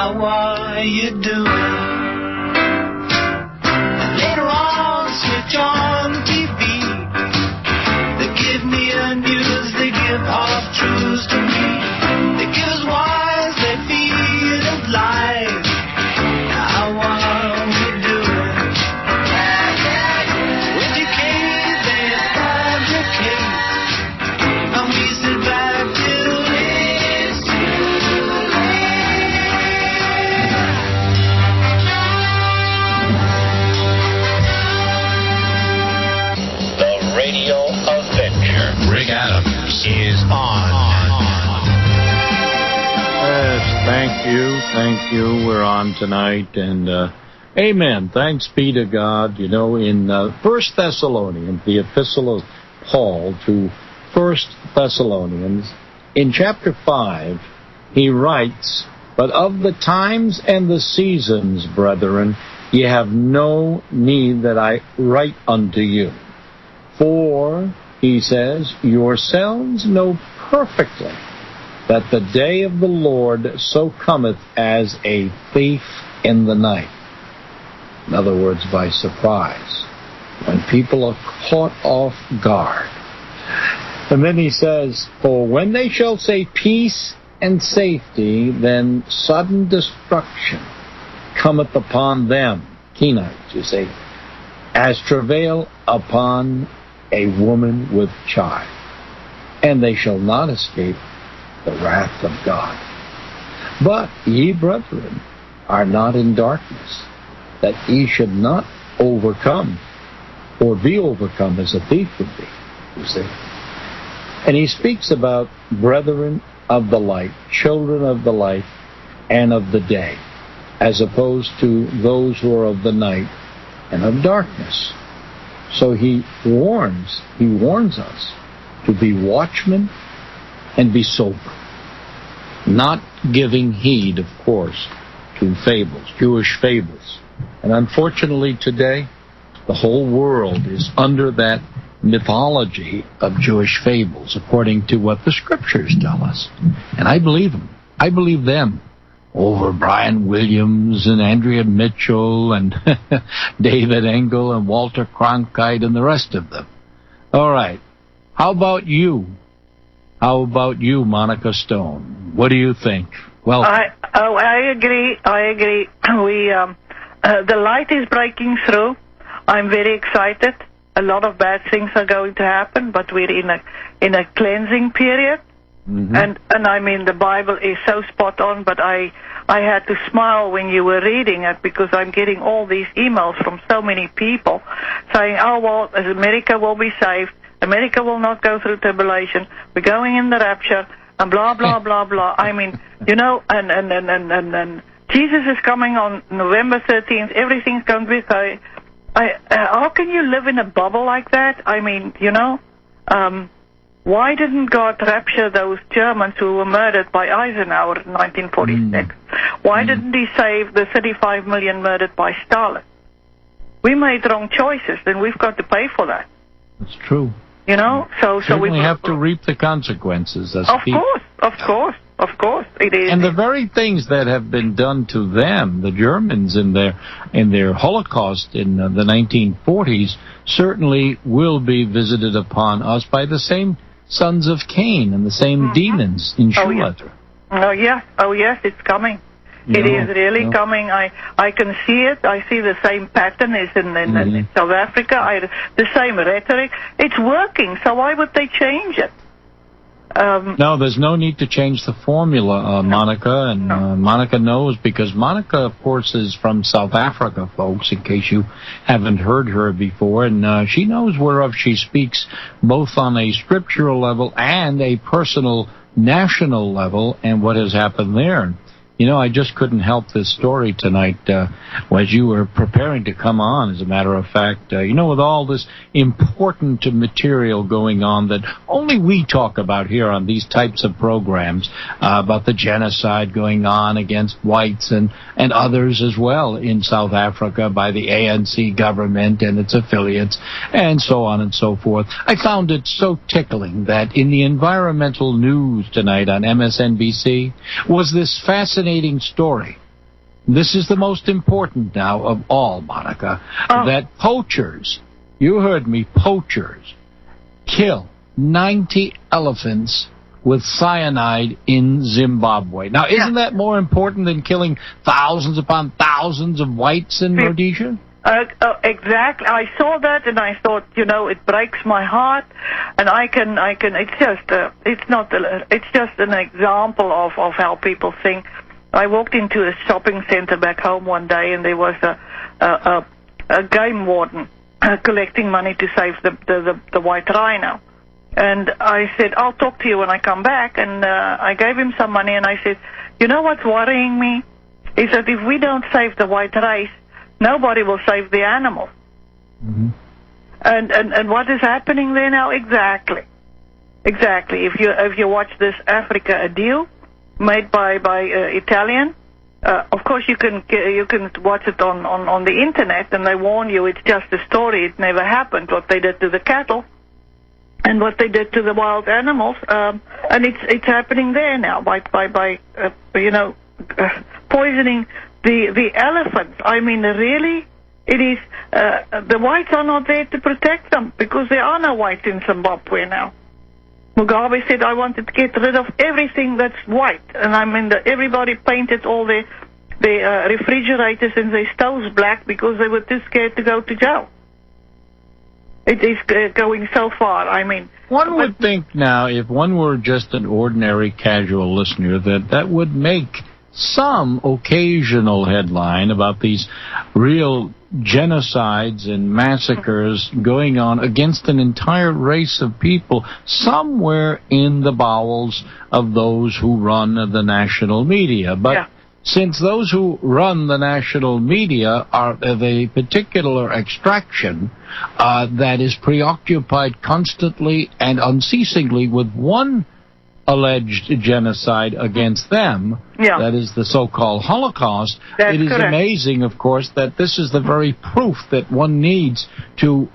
How are you doing? Later on, switch on TV. They give me a news, they give half-truths to me. They give us whys, they feed us lies. How are we doing? Educate, they fabricate. And we sit back till it's too late. The Radio Adventure. Rick Adams is on. Yes, thank you. We're on tonight, and amen. Thanks be to God. You know, in 1 Thessalonians, the epistle of Paul to 1 Thessalonians, in chapter 5, he writes, "But of the times and the seasons, brethren, ye have no need that I write unto you. For," he says, "yourselves know perfectly that the day of the Lord so cometh as a thief in the night." In other words, by surprise, when people are caught off guard. And then he says, "For when they shall say peace and safety, then sudden destruction cometh upon them," Kenites, you see, "as travail upon a woman with child, and they shall not escape the wrath of God. But ye, brethren, are not in darkness, that ye should not overcome, or be overcome as a thief would be," you see. And he speaks about brethren of the light, children of the light, and of the day, as opposed to those who are of the night and of darkness. So he warns us to be watchmen and be sober, not giving heed, of course, to fables, Jewish fables. And unfortunately today, the whole world is under that mythology of Jewish fables, according to what the scriptures tell us. And I believe them. I believe them over Brian Williams and Andrea Mitchell and David Engel and Walter Cronkite and the rest of them. All right. How about you? How about you, Monica Stone? What do you think? Well, I agree. We the light is breaking through. I'm very excited. A lot of bad things are going to happen, but we're in a cleansing period. Mm-hmm. And I mean, the Bible is so spot on, but I had to smile when you were reading it, because I'm getting all these emails from so many people saying, "Oh, well, America will be saved. America will not go through tribulation. We're going in the rapture," and blah, blah, blah, blah. I mean, you know, and Jesus is coming on November 13th. Everything's going to be okay. How can you live in a bubble like that? I mean, you know, why didn't God rapture those Germans who were murdered by Eisenhower in 1946? Why didn't he save the 35 million murdered by Stalin? We made wrong choices, and we've got to pay for that. That's true. You know, so we have to reap the consequences. Of course, it is. And the very things that have been done to them, the Germans in their Holocaust in the 1940s, certainly will be visited upon us by the same sons of Cain and the same demons in Schumacher. Oh yes, it's coming. It is really coming. I can see it. I see the same pattern as in South Africa. The same rhetoric. It's working, so why would they change it? No, there's no need to change the formula, Monica, and Monica knows, because Monica, of course, is from South Africa, folks, in case you haven't heard her before, and she knows whereof she speaks, both on a scriptural level and a personal national level, and what has happened there. You know, I just couldn't help this story tonight as you were preparing to come on, as a matter of fact. You know, with all this important material going on that only we talk about here on these types of programs, about the genocide going on against whites and others as well in South Africa by the ANC government and its affiliates, and so on and so forth. I found it so tickling that in the environmental news tonight on MSNBC was this fascinating story this is the most important now of all, Monica, that poachers, you heard me, poachers, kill 90 elephants with cyanide in Zimbabwe. Now, isn't that more important than killing thousands upon thousands of whites in Rhodesia? Exactly. I saw that and I thought, it breaks my heart, and it's just an example of how people think. I walked into a shopping center back home one day, and there was a game warden collecting money to save the white rhino. And I said, I'll talk to you when I come back. And I gave him some money, and I said, you know what's worrying me? Is that if we don't save the white race, nobody will save the animal. Mm-hmm. And what is happening there now? Exactly. If you watch this Africa a Deal made by Italian, of course you can watch it on the internet, and they warn you it's just a story. It never happened. What they did to the cattle and what they did to the wild animals, and it's happening there now by poisoning the elephants. I mean, really, it is the whites are not there to protect them, because there are no whites in Zimbabwe now. Mugabe said, I wanted to get rid of everything that's white, and everybody painted all their refrigerators and their stoves black because they were too scared to go to jail. It is going so far. One would think now, if one were just an ordinary casual listener, that would make some occasional headline about these real genocides and massacres going on against an entire race of people somewhere in the bowels of those who run the national media. But since those who run the national media are of a particular extraction that is preoccupied constantly and unceasingly with one alleged genocide against them, that is the so-called Holocaust, it is amazing, of course, that this is the very proof that one needs to,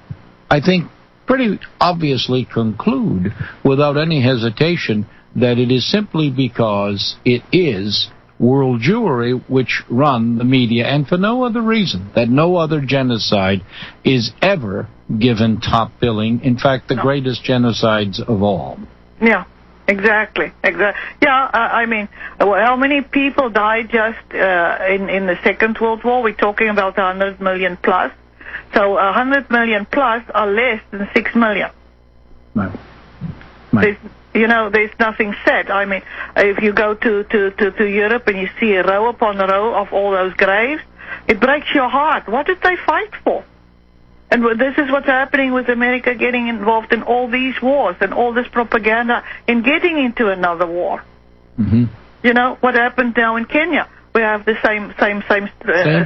I think, pretty obviously conclude without any hesitation that it is simply because it is world Jewry which run the media, and for no other reason, that no other genocide is ever given top billing. In fact, the greatest genocides of all. Yeah. Exactly. Yeah, how many people died just in the Second World War? We're talking about 100 million plus. So 100 million plus are less than 6 million. Right. There's nothing said. If you go to Europe and you see a row upon a row of all those graves, it breaks your heart. What did they fight for? And this is what's happening with America getting involved in all these wars and all this propaganda and getting into another war. Mm-hmm. What happened now in Kenya? We have the same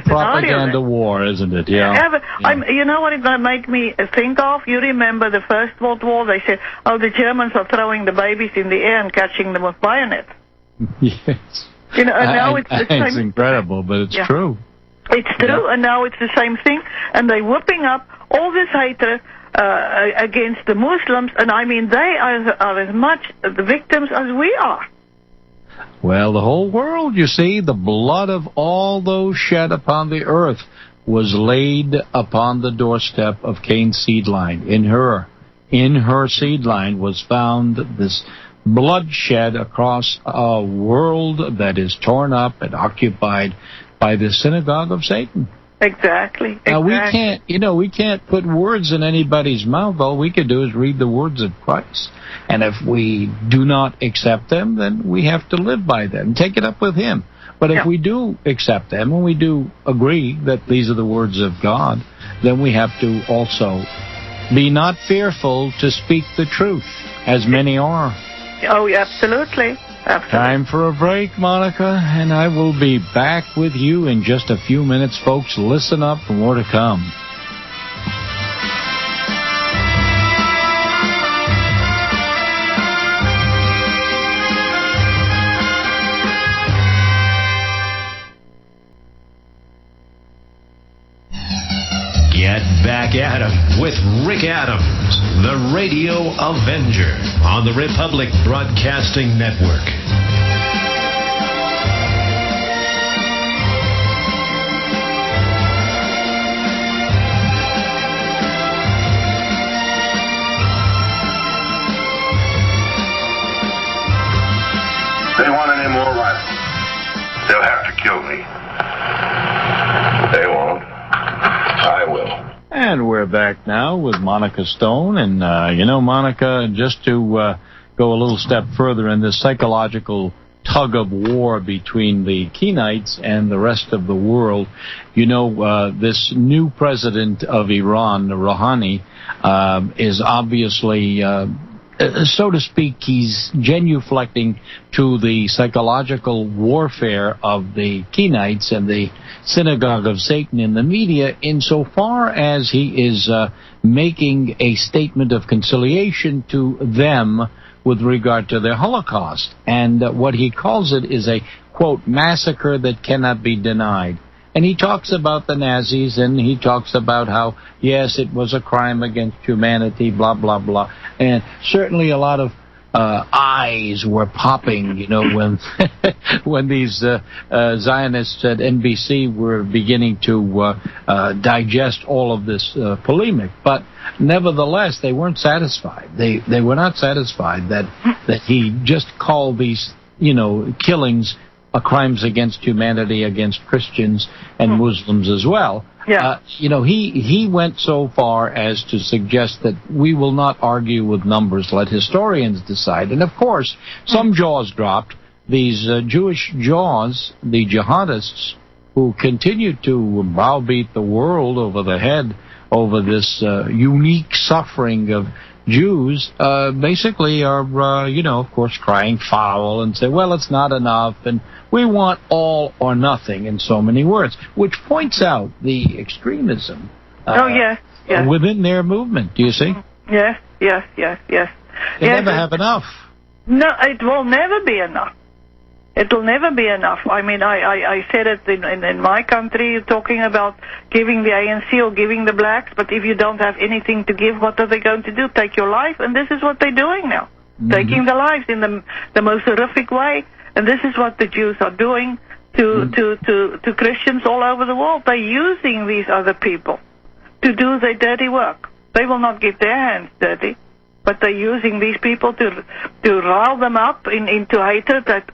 propaganda war, isn't it? Yeah. You know what it made me think of? You remember the First World War? They said, the Germans are throwing the babies in the air and catching them with bayonets. Yes. And now it's the same. It's incredible, but it's true. It's true, and now it's the same thing, and they're whipping up all this hatred against the Muslims, and they are as much the victims as we are. Well, the whole world, you see, the blood of all those shed upon the earth was laid upon the doorstep of Cain's seed line. In her seed line was found this bloodshed across a world that is torn up and occupied by the synagogue of Satan. Exactly. Now we can't put words in anybody's mouth. All we can do is read the words of Christ. And if we do not accept them, then we have to live by them. Take it up with Him. But if we do accept them and we do agree that these are the words of God, then we have to also be not fearful to speak the truth, as many are. Oh, absolutely. Time for a break, Monica, and I will be back with you in just a few minutes, folks. Listen up for more to come. Get back at 'em with Rick Adams, the Radio Avenger, on the Republic Broadcasting Network. They'll have to kill me. They won't. I will. And we're back now with Monica Stone. And, Monica, just to go a little step further in this psychological tug of war between the Kenites and the rest of the world, this new president of Iran, Rouhani, is obviously, so to speak, he's genuflecting to the psychological warfare of the Kenites and the synagogue of Satan in the media, insofar as he is making a statement of conciliation to them with regard to their Holocaust. And what he calls it is a, quote, massacre that cannot be denied. And he talks about the Nazis, and he talks about how, yes, it was a crime against humanity, blah, blah, blah. And certainly a lot of eyes were popping, when when these Zionists at NBC were beginning to digest all of this polemic. But nevertheless, they weren't satisfied. They were not satisfied that he just called these, killings crimes against humanity, against Christians and Muslims as well. Yeah. He went so far as to suggest that we will not argue with numbers, let historians decide. And of course, some jaws dropped. These Jewish jaws, the jihadists, who continue to browbeat the world over the head over this unique suffering of Jews, basically are, of course, crying foul and say, well, it's not enough, and we want all or nothing, in so many words, which points out the extremism within their movement. Do you see? Yes. They never have enough. No, it will never be enough. It will never be enough. I mean, I said it in my country, talking about giving the ANC or giving the blacks, but if you don't have anything to give, what are they going to do? Take your life? And this is what they're doing now. Taking the lives in the most horrific way. And this is what the Jews are doing to Christians all over the world. They're using these other people to do their dirty work. They will not get their hands dirty, but they're using these people to rile them up into hatred that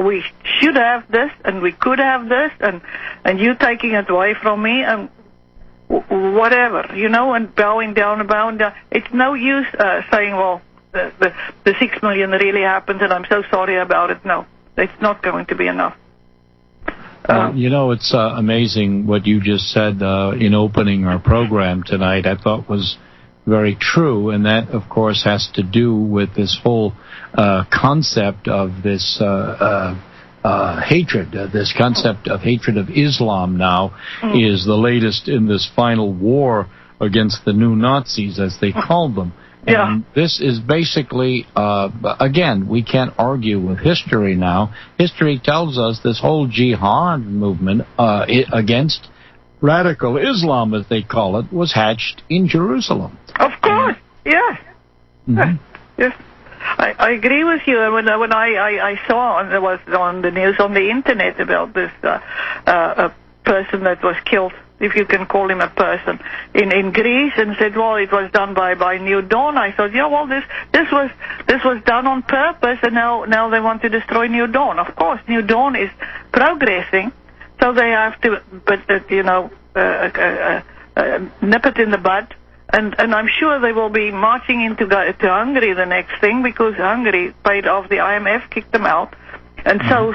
we should have this and we could have this and you taking it away from me and whatever, and bowing down. It's no use saying, well, the 6 million really happened and I'm so sorry about it. No, it's not going to be enough. It's amazing what you just said in opening our program tonight. I thought was very true, and that, of course, has to do with this whole concept of this hatred. This concept of hatred of Islam now is the latest in this final war against the new Nazis, as they called them. And this is basically, again, we can't argue with history now. History tells us this whole jihad movement against radical Islam, as they call it, was hatched in Jerusalem. Of course, yes. Yes. I agree with you. When I saw, there was on the news on the internet about this a person that was killed, if you can call him a person, in Greece, and said, well, it was done by New Dawn. I thought, this was done on purpose, and now they want to destroy New Dawn. Of course, New Dawn is progressing, so they have to, nip it in the bud. And I'm sure they will be marching into Hungary the next thing, because Hungary paid off the IMF, kicked them out, and so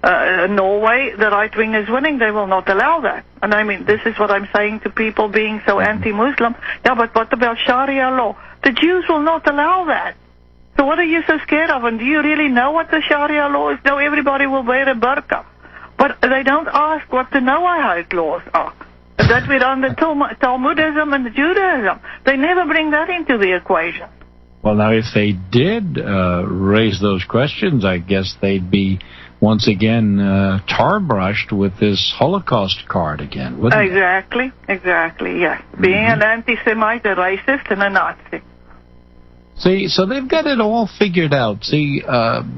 Norway, the right wing is winning. They will not allow that. And I mean, this is what I'm saying to people being so anti-Muslim. Yeah, but what about Sharia law? The Jews will not allow that. So what are you so scared of? And do you really know what the Sharia law is? No, everybody will wear a burqa, but they don't ask what the Noahide laws are. And that we're on the Talmudism and the Judaism. They never bring that into the equation. Well, now, if they did raise those questions, I guess they'd be once again tar-brushed with this Holocaust card again, wouldn't they? Exactly, yes. Being an anti-Semite, a racist, and a Nazi. See, so they've got it all figured out. See,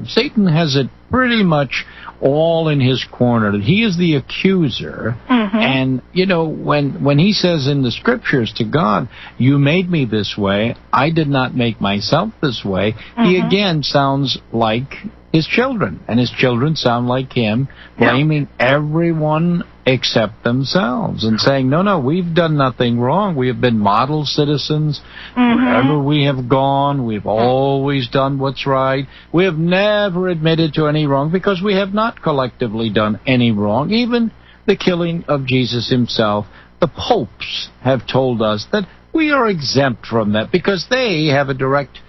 Satan has it pretty much all in his corner. He is the accuser. And, when he says in the scriptures to God, you made me this way, I did not make myself this way, he again sounds like, his children. And his children sound like him, blaming everyone except themselves and saying, no, we've done nothing wrong. We have been model citizens. Wherever we have gone, we've always done what's right. We have never admitted to any wrong because we have not collectively done any wrong. Even the killing of Jesus himself, the popes have told us that we are exempt from that because they have a direct,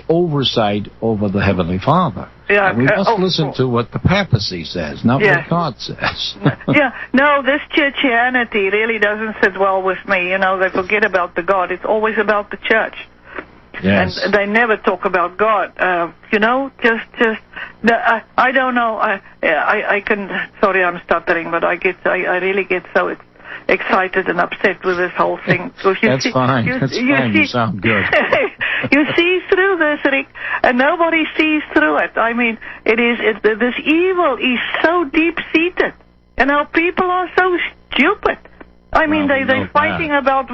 oversight over the Heavenly Father. Yeah, and we must listen to what the papacy says, not what God says. No, this churchianity really doesn't sit well with me. They forget about the God. It's always about the church. Yes. And they never talk about God. I don't know. I can. Sorry, I'm stuttering, but I really get so excited and upset with this whole thing. That's fine. You sound good. You see through this, Rick, and nobody sees through it. I mean, this evil is so deep-seated. People are so stupid. I mean, they're fighting about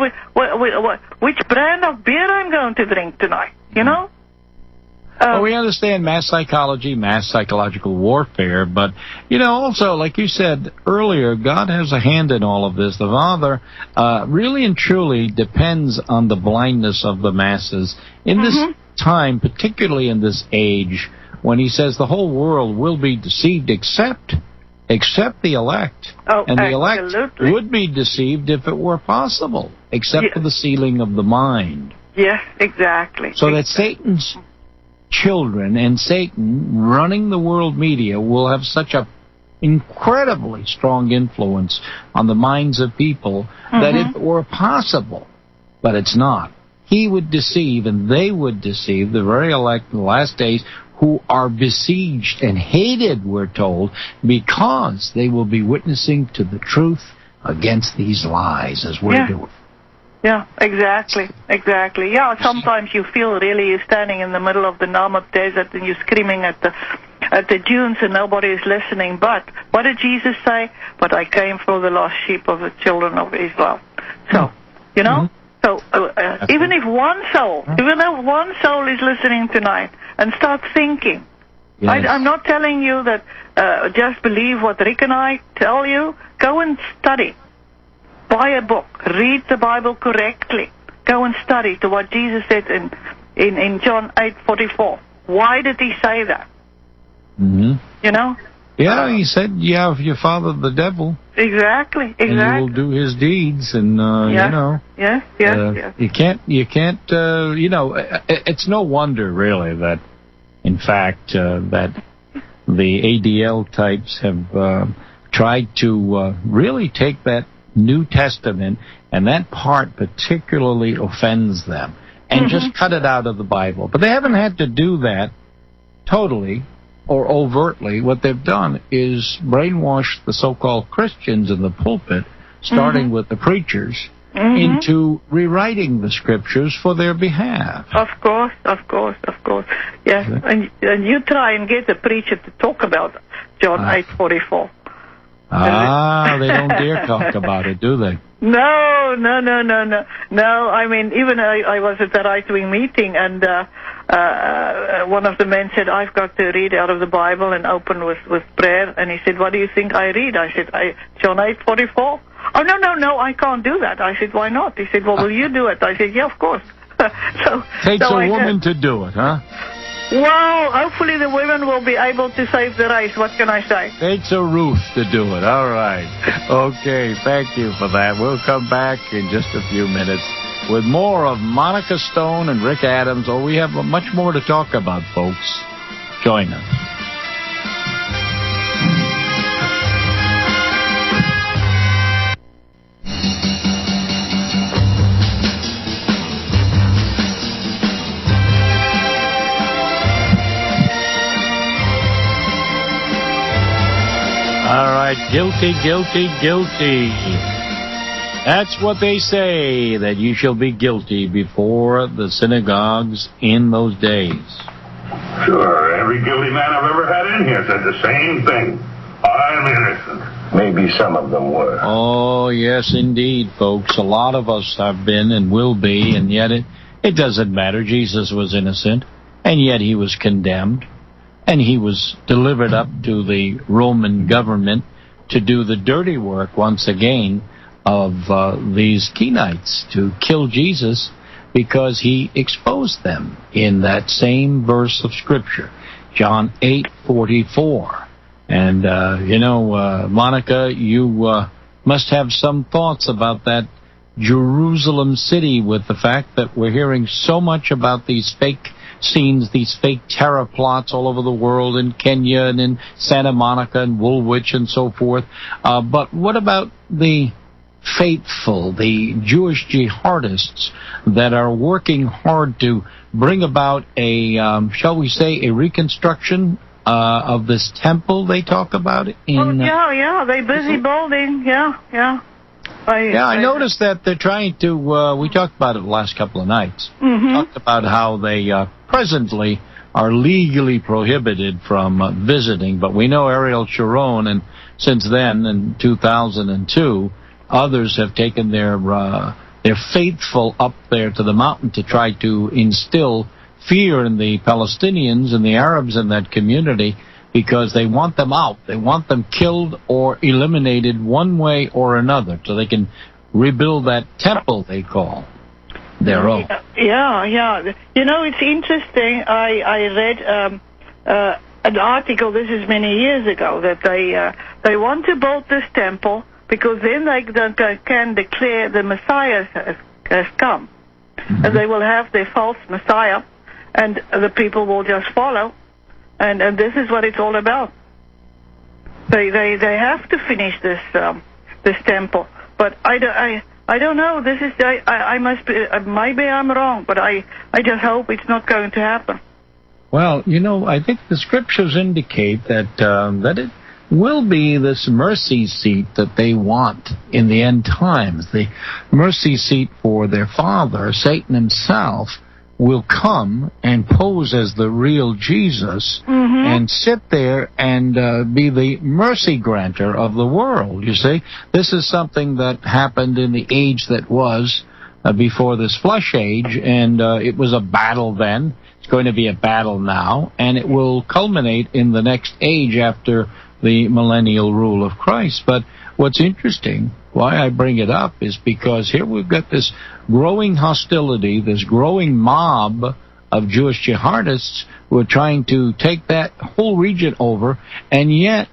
which brand of beer I'm going to drink tonight, Well, we understand mass psychology, mass psychological warfare, but, also, like you said earlier, God has a hand in all of this. The Father really and truly depends on the blindness of the masses. In this time, particularly in this age, when he says the whole world will be deceived except the elect. And the elect would be deceived if it were possible, except for the sealing of the mind. Yes, exactly. So that Satan's children and Satan running the world media will have such a incredibly strong influence on the minds of people that if it were possible, but it's not, he would deceive and they would deceive the very elect in the last days, who are besieged and hated, we're told, because they will be witnessing to the truth against these lies as we're doing. Yeah, exactly. Yeah, sometimes you feel really you're standing in the middle of the Namib desert and you're screaming at the dunes and nobody is listening. But what did Jesus say? But I came for the lost sheep of the children of Israel. So, so even if one soul is listening tonight and start thinking, I'm not telling you that just believe what Rick and I tell you. Go and study. Buy a book. Read the Bible correctly. Go and study to what Jesus said in John 8:44. Why did he say that? Yeah, he said, you have your father the devil. Exactly. And he will do his deeds, and Yes. You can't. It's no wonder really that, in fact, that the ADL types have tried to really take that New Testament, and that part particularly offends them, and just cut it out of the Bible. But they haven't had to do that totally or overtly. What they've done is brainwash the so-called Christians in the pulpit, starting with the preachers, into rewriting the scriptures for their behalf. Of course. Yes, and you try and get a preacher to talk about John 8:44. They don't dare talk about it, do they? No. I mean, even I was at a right-wing meeting, and one of the men said, I've got to read out of the Bible and open with prayer. And he said, what do you think I read? I said, John 8:44. Oh, no, I can't do that. I said, why not? He said, well, will you do it? I said, yeah, of course. Takes a woman to do it, huh? Well, hopefully the women will be able to save the race. What can I say? Takes a Ruth to do it. All right. Okay, thank you for that. We'll come back in just a few minutes with more of Monica Stone and Rick Adams. Oh, we have much more to talk about, folks. Join us. All right, guilty. That's what they say, that you shall be guilty before the synagogues in those days. Sure, every guilty man I've ever had in here said the same thing. I'm innocent. Maybe some of them were. Oh, yes, indeed, folks. A lot of us have been and will be, and yet it doesn't matter. Jesus was innocent, and yet he was condemned. and he was delivered up to the Roman government to do the dirty work once again of these Kenites, to kill Jesus, because he exposed them in that same verse of Scripture, John 8:44. And, Monica, you must have some thoughts about that Jerusalem city, with the fact that we're hearing so much about these fake scenes, these fake terror plots all over the world, in Kenya and in Santa Monica and Woolwich and so forth. But what about the faithful, the Jewish jihadists that are working hard to bring about a, shall we say, a reconstruction of this temple they talk about? They're busy building, I noticed that they're trying to, we talked about it the last couple of nights, talked about how they presently are legally prohibited from visiting, but we know Ariel Sharon, and since then, in 2002, others have taken their faithful up there to the mountain to try to instill fear in the Palestinians and the Arabs in that community, because they want them out. They want them killed or eliminated one way or another, so they can rebuild that temple they call their own. Yeah. It's interesting. I read an article, this is many years ago, that they want to build this temple because then they can declare the Messiah has come. And they will have their false Messiah, and the people will just follow. And this is what it's all about. They have to finish this temple, but I don't know. This is I must be, maybe I'm wrong, but I just hope it's not going to happen. Well, I think the scriptures indicate that it will be this mercy seat that they want in the end times. The mercy seat for their father, Satan himself, will come and pose as the real Jesus and sit there and be the mercy granter of the world, you see. This is something that happened in the age that was before this flesh age, and it was a battle then. It's going to be a battle now, and it will culminate in the next age after the millennial rule of Christ. But what's interesting, why I bring it up, is because here we've got this growing hostility, this growing mob of Jewish jihadists who are trying to take that whole region over, and yet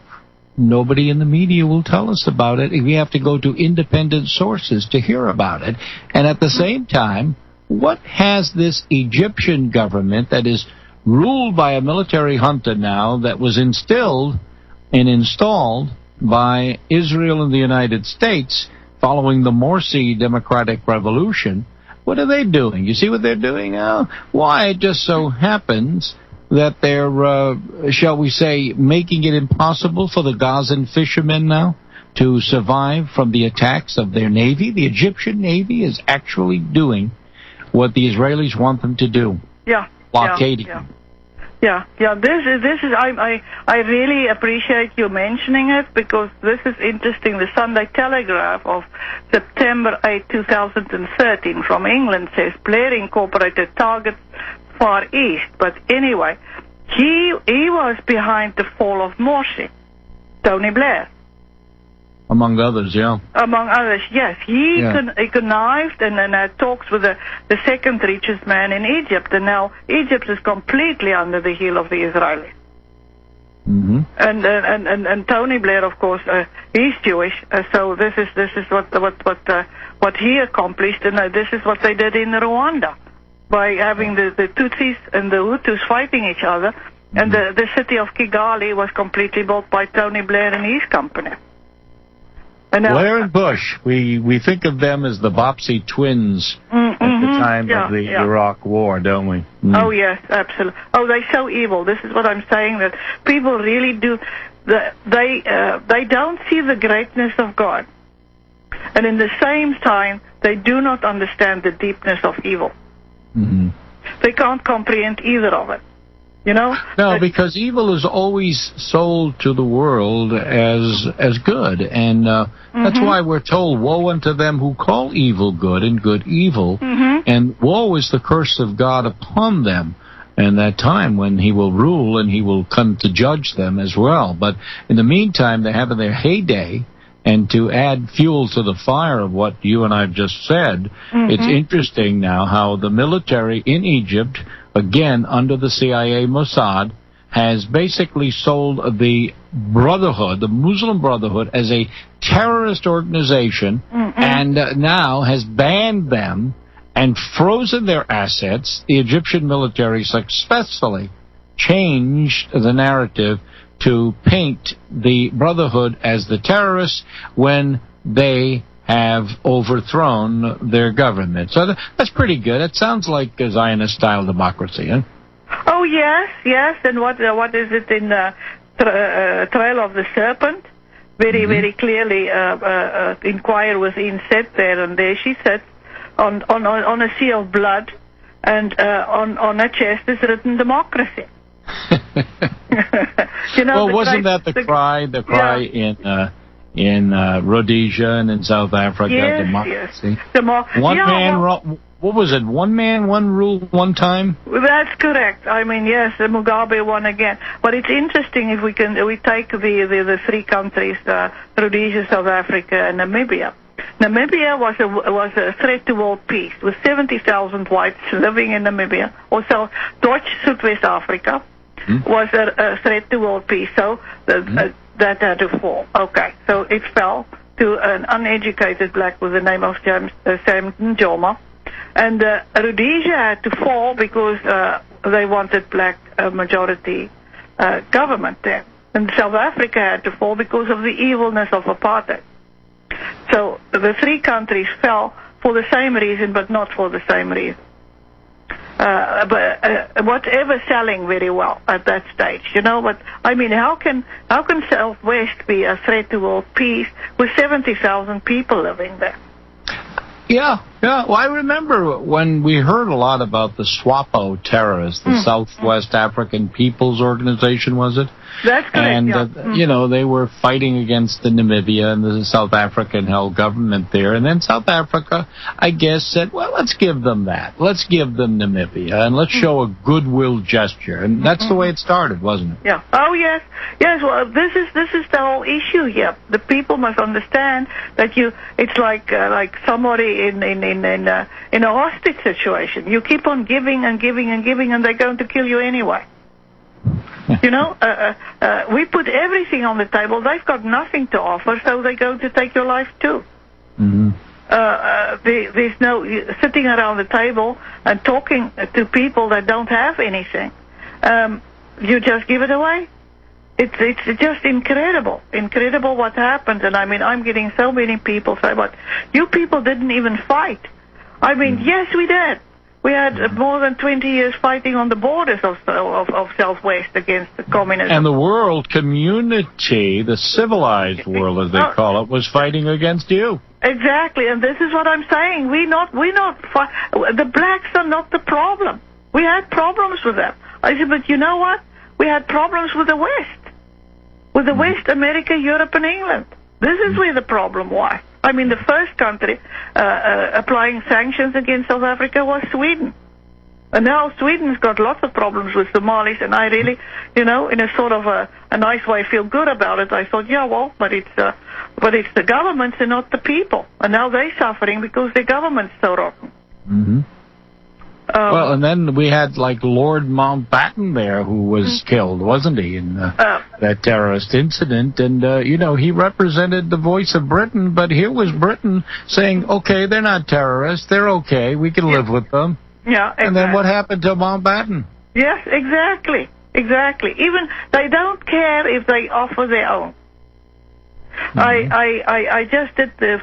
nobody in the media will tell us about it. We have to go to independent sources to hear about it. And at the same time, what has this Egyptian government that is ruled by a military junta now, that was instilled and installed by Israel and the United States following the Morsi Democratic Revolution, what are they doing? You see what they're doing now? Why, it just so happens that they're, shall we say, making it impossible for the Gazan fishermen now to survive from the attacks of their navy. The Egyptian navy is actually doing what the Israelis want them to do. Blockading. Yeah. This is. I really appreciate you mentioning it, because this is interesting. The Sunday Telegraph of September 8, 2013 from England says Blair Incorporated targets Far East. But anyway, he was behind the fall of Morsi, Tony Blair. Among others, yeah. Among others, yes. He connived and then had talks with the second richest man in Egypt, and now Egypt is completely under the heel of the Israelis. And Tony Blair, of course, he's Jewish, so this is what he accomplished, and this is what they did in Rwanda by having the Tutsis and the Hutus fighting each other, and the city of Kigali was completely built by Tony Blair and his company. Blair and Bush, we think of them as the Bopsy twins at the time of the Iraq War, don't we? Oh, yes, absolutely. Oh, they're so evil. This is what I'm saying, that people really do, they don't see the greatness of God. And in the same time, they do not understand the deepness of evil. They can't comprehend either of it. No, because evil is always sold to the world as good, and that's why we're told, woe unto them who call evil good and good evil, and woe is the curse of God upon them. and that time when he will rule and he will come to judge them as well. But in the meantime, they have their heyday. And to add fuel to the fire of what you and I have just said, it's interesting now how the military in Egypt, again under the CIA Mossad, has basically sold the Brotherhood, the Muslim Brotherhood, as a terrorist organization, and now has banned them and frozen their assets. The Egyptian military successfully changed the narrative to paint the Brotherhood as the terrorists when they have overthrown their government. So that's pretty good. It sounds like a Zionist-style democracy, huh? Oh, yes. And what is it in Trail of the Serpent? Very clearly, inquire within said there, and there she said, on a sea of blood, and on her chest is written democracy. Well, wasn't that the cry in Rhodesia and in South Africa? Yes, democracy. Yes. What was it? One man, one rule, one time. That's correct. I mean, yes, Mugabe won again. But it's interesting if we take the three countries, Rhodesia, South Africa, and Namibia. Namibia was a threat to world peace, with 70,000 whites living in Namibia. Also, Dutch Southwest Africa was a threat to world peace, so that had to fall. Okay, so it fell to an uneducated black with the name of Sam Njoma, and Rhodesia had to fall because they wanted black majority government there, and South Africa had to fall because of the evilness of apartheid. So the three countries fell for the same reason, but not for the same reason. But whatever selling very well at that stage, But I mean, how can Southwest be a threat to world peace with 70,000 people living there? Yeah. Well, I remember when we heard a lot about the SWAPO terrorists, the Southwest African People's Organization, was it? That's correct, And, they were fighting against the Namibia and the South African-held government there. And then South Africa, I guess, said, well, let's give them that. Let's give them Namibia, and let's show a goodwill gesture. And that's the way it started, wasn't it? Yeah. Oh, yes. Yes, well, this is the whole issue here. The people must understand that it's like somebody in a hostage situation. You keep on giving and giving and giving, and they're going to kill you anyway. We put everything on the table. They've got nothing to offer, so they're going to take your life too. There's no sitting around the table and talking to people that don't have anything. You just give it away. It's just incredible what happened. And I mean, I'm getting so many people say, "But you people didn't even fight." I mean, yes, we did. We had more than 20 years fighting on the borders of Southwest against the communism. And the world community, the civilized world as they call it, was fighting against you. Exactly, and this is what I'm saying. The blacks are not the problem. We had problems with them. I said, but you know what? We had problems with the West. With the West, America, Europe, and England. This is where the problem was. I mean, the first country applying sanctions against South Africa was Sweden. And now Sweden's got lots of problems with Somalis, and I really, in a sort of a nice way, feel good about it. I thought, but it's the governments and not the people. And now they're suffering because the government's so rotten. Well, and then we had, Lord Mountbatten there, who was killed, wasn't he, in that terrorist incident? And, he represented the voice of Britain, but here was Britain saying, okay, they're not terrorists, they're okay, we can live with them. Yeah, exactly. And then what happened to Mountbatten? Yes, exactly. Even, they don't care if they offer their own. I just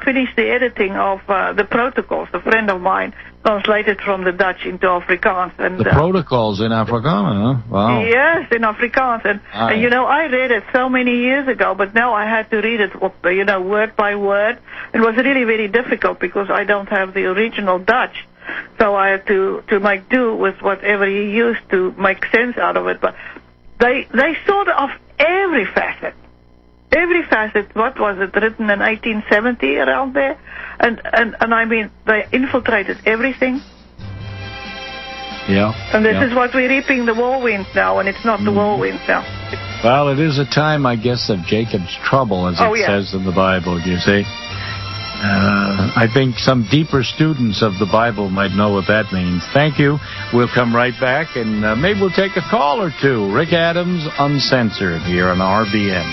finished the editing of the protocols. A friend of mine translated from the Dutch into Afrikaans. And the protocols in Afrikaans, huh? Wow. Yes, in Afrikaans. And I read it so many years ago, but now I had to read it, word by word. It was really very difficult because I don't have the original Dutch. So I had to make do with whatever he used to make sense out of it. But they sort of every facet. Every facet, what was it, written in 1870, around there? And I mean, they infiltrated everything. Yeah. And this is what we're reaping, the whirlwind now, and it's not the whirlwind now. Well, it is a time, I guess, of Jacob's trouble, as it says in the Bible, you see. I think some deeper students of the Bible might know what that means. Thank you. We'll come right back, and maybe we'll take a call or two. Rick Adams, Uncensored, here on RBN.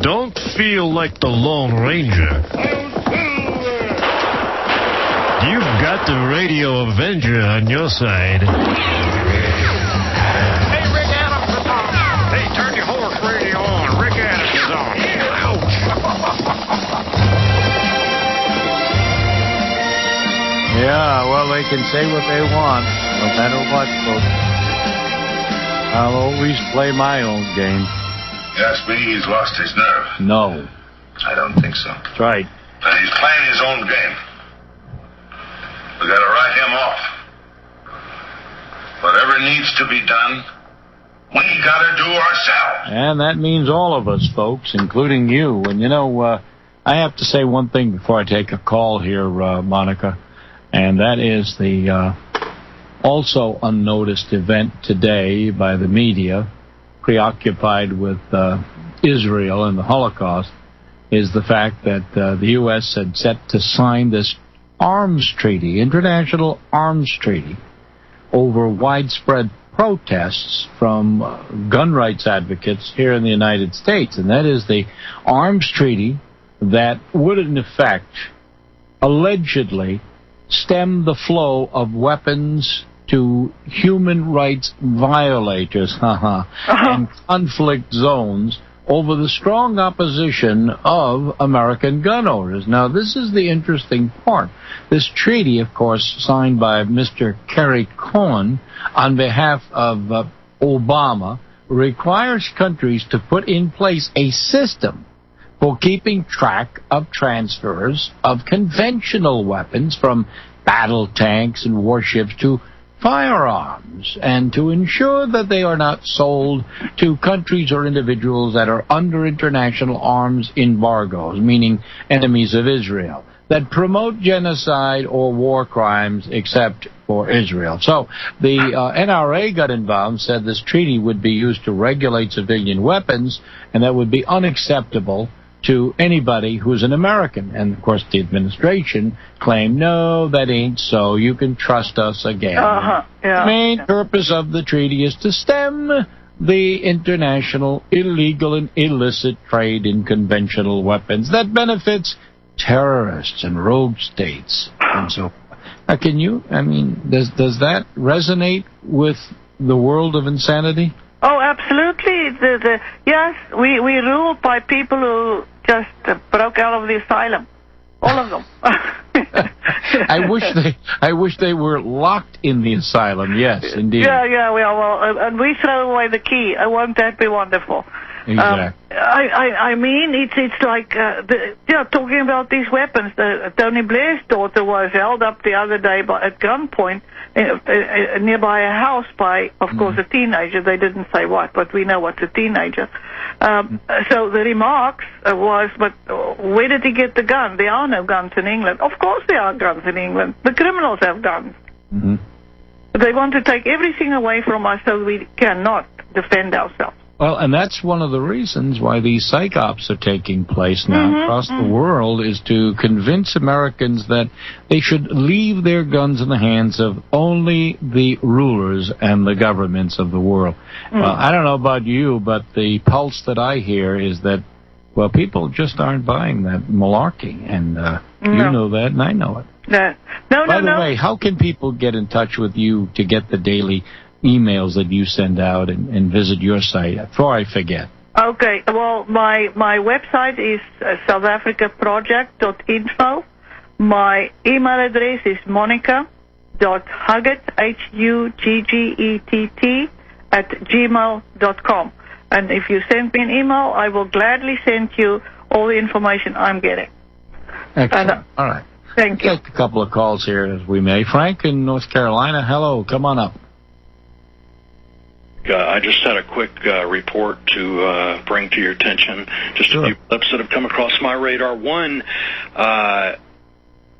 Don't feel like the Lone Ranger. You've got the Radio Avenger on your side. Hey, Rick Adams is on. Hey, turn your horse radio on. Rick Adams is on. Ouch. Yeah, well, they can say what they want, no matter what, folks. I'll always play my own game. You ask me, he's lost his nerve. No. I don't think so. That's right. And he's playing his own game. We gotta write him off. Whatever needs to be done, we gotta do ourselves. And that means all of us, folks, including you. And, you know, I have to say one thing before I take a call here, Monica, and that is the also unnoticed event today by the media, preoccupied with Israel and the Holocaust, is the fact that the U.S. had set to sign this arms treaty, international arms treaty, over widespread protests from gun rights advocates here in the United States. And that is the arms treaty that would, in effect, allegedly stem the flow of weapons to human rights violators and conflict zones over the strong opposition of American gun owners. Now, this is the interesting part. This treaty, of course, signed by Mr. Kerry Cohen on behalf of Obama, requires countries to put in place a system for keeping track of transfers of conventional weapons from battle tanks and warships to firearms, and to ensure that they are not sold to countries or individuals that are under international arms embargoes, meaning enemies of Israel, that promote genocide or war crimes except for Israel. So the NRA got involved, said this treaty would be used to regulate civilian weapons, and that would be unacceptable to anybody who's an American. And, of course, the administration claimed, no, that ain't so. You can trust us again. The main purpose of the treaty is to stem the international illegal and illicit trade in conventional weapons that benefits terrorists and rogue states and so forth. Now, can you, I mean, does that resonate with the world of insanity? Oh, absolutely. Yes, we ruled by people who just broke out of the asylum. All of them. I wish they were locked in the asylm. Yes, indeed. Yeah. Well, and we throw away the key. Won't that be wonderful? Exactly. I mean, it's like talking about these weapons. Tony Blair's daughter was held up the other day at gunpoint nearby a house by, of course, a teenager. They didn't say what, but we know what's a teenager. So the remarks was, but where did he get the gun? There are no guns in England. Of course there are guns in England. The criminals have guns. Mm-hmm. They want to take everything away from us so we cannot defend ourselves. Well, and that's one of the reasons why these psych ops are taking place now across the world, is to convince Americans that they should leave their guns in the hands of only the rulers and the governments of the world. Well, I don't know about you, but the pulse that I hear is that, well, people just aren't buying that malarkey, and you know that, and I know it. No. By the way, how can people get in touch with you to get the daily emails that you send out and visit your site, before I forget? Okay, well, my website is southafricaproject.info. My email address is monica.huggett, HUGGETT, @gmail.com. And if you send me an email, I will gladly send you all the information I'm getting. Excellent. All right. Thank you. Take a couple of calls here as we may. Frank in North Carolina, hello. Come on up. I just had a quick report to bring to your attention. Just a few clips that have come across my radar. One, I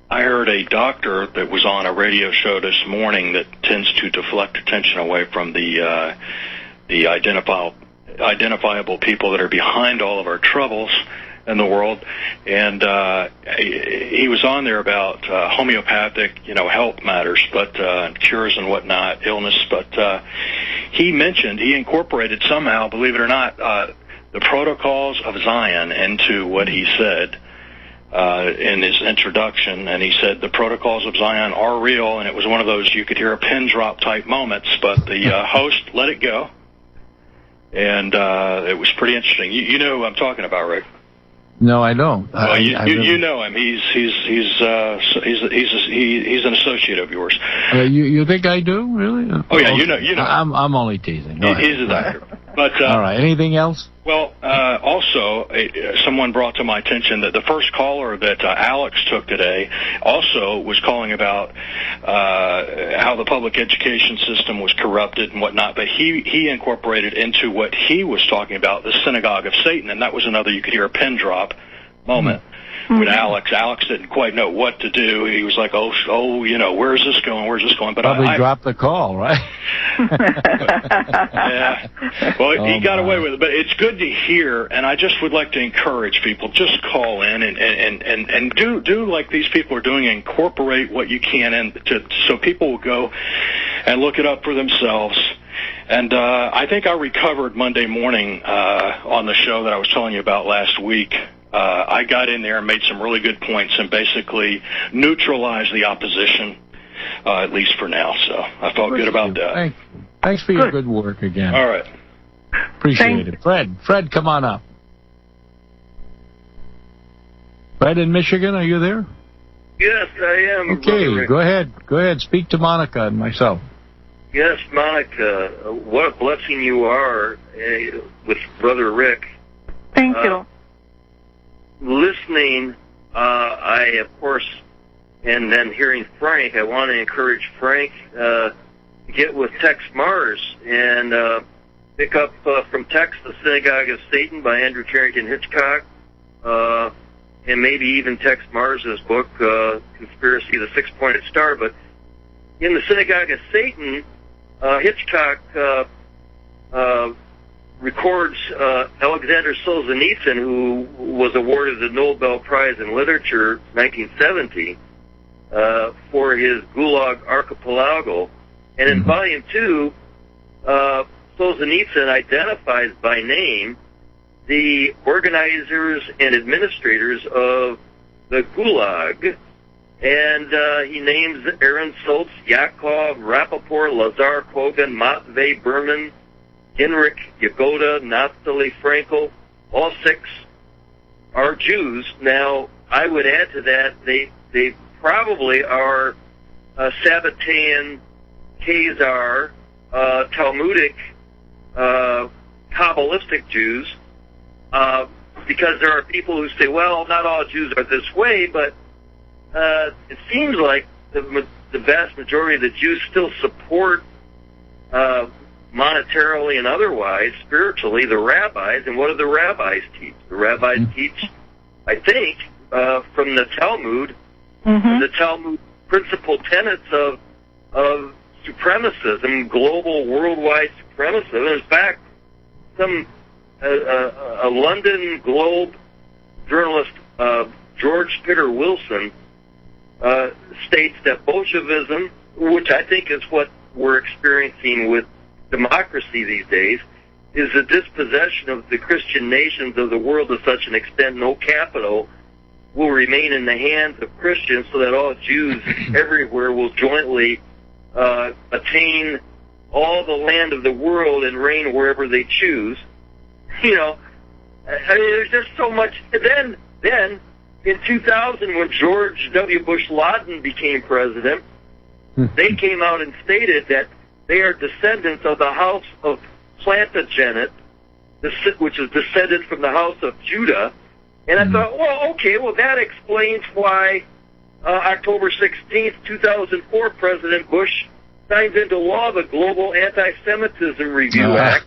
heard a doctor that was on a radio show this morning that tends to deflect attention away from the identifiable people that are behind all of our troubles in the world, and he was on there about homeopathic, health matters, but cures and whatnot, illness. But he incorporated somehow, believe it or not, the protocols of Zion into what he said in his introduction. And he said the protocols of Zion are real, and it was one of those you could hear a pin drop type moments. But the host let it go, and it was pretty interesting. You know who I'm talking about, Rick? No, I don't. You know him. He's an associate of yours. You think I do, really? Oh yeah, you know. I'm only teasing. He's a doctor. But all right. Anything else? Well, also, someone brought to my attention that the first caller that Alex took today also was calling about how the public education system was corrupted and whatnot, but he incorporated into what he was talking about the synagogue of Satan, and that was another, you could hear a pin drop moment. With Alex didn't quite know what to do. He was like, "Oh, where's this going? Where's this going?" But probably dropped the call, right? Yeah. Well, he got away with it, but it's good to hear. And I just would like to encourage people: just call in and do like these people are doing. Incorporate what you can, so people will go and look it up for themselves. And I think I recovered Monday morning on the show that I was telling you about last week. I got in there and made some really good points and basically neutralized the opposition, at least for now. So I felt good about that. Thanks for your good work again. All right. Appreciate it. Fred, come on up. Fred in Michigan, are you there? Yes, I am. Okay, go ahead. Speak to Monica and myself. Yes, Monica, what a blessing you are with Brother Rick. Thank you. Listening, I, of course, and then hearing Frank, I want to encourage Frank to get with Tex Mars and pick up from Tex, The Synagogue of Satan by Andrew Carrington Hitchcock, and maybe even Tex Mars' book, Conspiracy, The Six-Pointed Star. But in The Synagogue of Satan, Hitchcock records Alexander Solzhenitsyn, who was awarded the Nobel Prize in Literature 1970 for his Gulag Archipelago. And in Volume 2, Solzhenitsyn identifies by name the organizers and administrators of the Gulag. And he names Aaron Soltz, Yakov, Rappaport, Lazar Kogan, Matvey Berman, Henrik Yagoda, Naftali Frankel. All six are Jews. Now, I would add to that, they probably are Sabbatean, Khazar, Talmudic, Kabbalistic Jews, because there are people who say, well, not all Jews are this way, but it seems like the vast majority of the Jews still support monetarily and otherwise, spiritually, the rabbis. And what do the rabbis teach? The rabbis teach, I think, from the Talmud, the Talmud principal tenets of supremacism, global, worldwide supremacism. In fact, a London Globe journalist, George Peter Wilson, states that Bolshevism, which I think is what we're experiencing with democracy these days, is the dispossession of the Christian nations of the world to such an extent no capital will remain in the hands of Christians, so that all Jews everywhere will jointly attain all the land of the world and reign wherever they choose. You know, I mean, there's just so much. Then in 2000, when George W. Bush Lawton became president, they came out and stated that they are descendants of the house of Plantagenet, which is descended from the house of Judah. And I thought, well, okay, well, that explains why October 16th, 2004, President Bush signs into law the Global Anti-Semitism Review Act,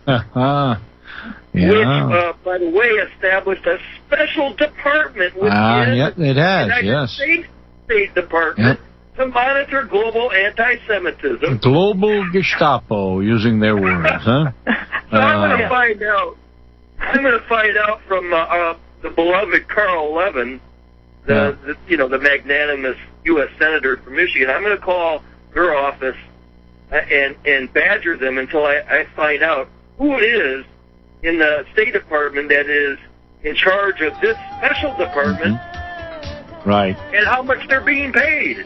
which, by the way, established a special department within the United States State Department to monitor global anti-Semitism. Global Gestapo, using their words, huh? So I'm going to find out. I'm going to find out from the beloved Carl Levin, the magnanimous U.S. Senator from Michigan. I'm going to call their office and badger them until I find out who it is in the State Department that is in charge of this special department. Right. And how much they're being paid.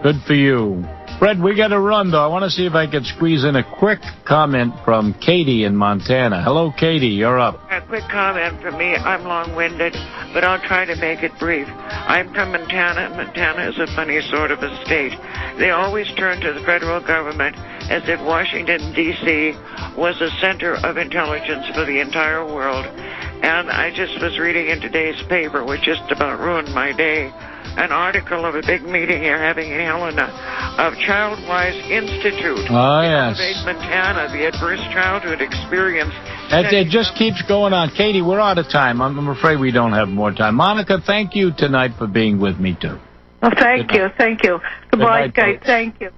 Good for you. Fred, we got to run, though. I want to see if I can squeeze in a quick comment from Katie in Montana. Hello, Katie. You're up. A quick comment from me. I'm long-winded, but I'll try to make it brief. I'm from Montana. Montana is a funny sort of a state. They always turn to the federal government as if Washington, D.C. was a center of intelligence for the entire world. And I just was reading in today's paper, which just about ruined my day, an article of a big meeting you're having in Helena of Childwise Institute. Oh, yes. Montana, the adverse childhood experience. It just keeps going on. Katie, we're out of time. I'm afraid we don't have more time. Monica, thank you tonight for being with me, too. Well, thank you. Goodbye, Kate. Thank you.